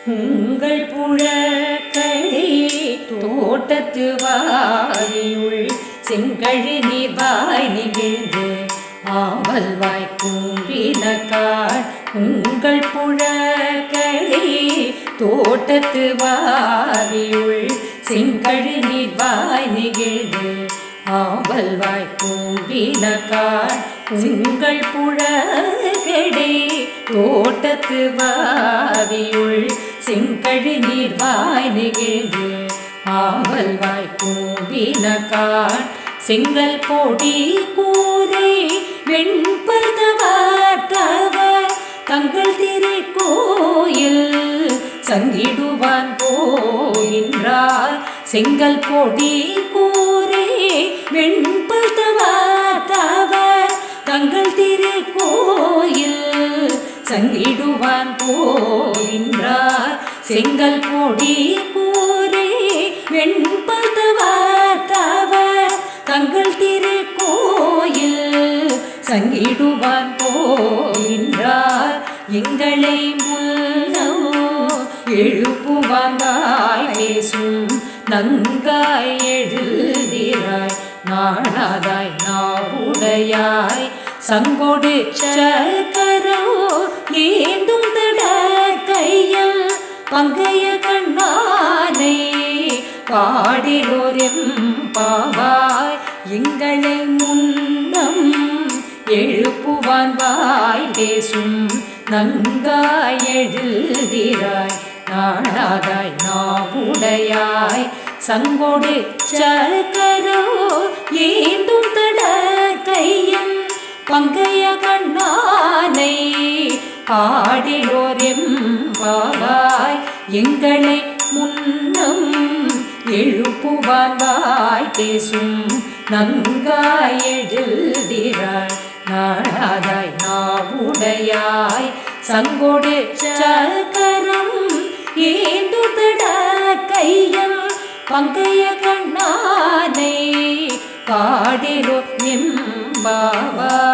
உங்கள் புழக்களே தோட்டத்து வாயுள் செங்கழு நீர்வாய் நிகழ்ந்து ஆவல் வாய் கூம்பினக்காள். உங்கள் புழக்களே தோட்டத்து வாயுள் செங்கழு நீர்வாய் நிகழ்ந்து ஆவல் வாய் கூம்பினக்காள். உங்கள் புழகளே தோட்டத்து வாவியுள் செங்கழு நீர்வாய் நிகழ்ந்து ஆவல் வாய் கூம்பினக்காள். செங்கல் பொடி கூரை வெண்பதவர் தங்கள் திருக்கோயில் சங்கிடுவான் போகின்றார். செங்கல் பொடி கூரை வெண்பதவர் தங்கள் திருக்கோயில் சங்கிடுவான் போகின்றார். செங்கல் பொடி கூரை வெண்பதவர் தங்கள் திருக்கோயில் சங்கிடுவான் போகின்றார். எங்களை முன்னோ எழுப்புவாங்காய் பேசும் நங்காய் எழுதிராய் நாடாதாய் நாவுடையாய் சங்கொடு சக்கரோ ஏந்தும் தட கையில் பங்கைய கண்ணானை பாடிலோரெம் பாவாய். எங்களை முன்னம் எழுப்புவான் வாய் பேசும் நங்காய் எழுதிராய் நாடாதாய் நாவுடையாய் சங்கொடு சக்கரோ ஏந்தும் தட கையன் பங்கைய கண்ணானை பாடிலோரெம் பாவாய். எங்களை முன்னம் எழுப்புவான் வாய் பேசும் நங்காய் எழுதிராய் நாடாதாய் நாவுடையாய் சங்கொடு சக்கரம் ஏந்துதட கையன் பங்கைய கண்ணானை பாடிலோ எம்பாவாய்.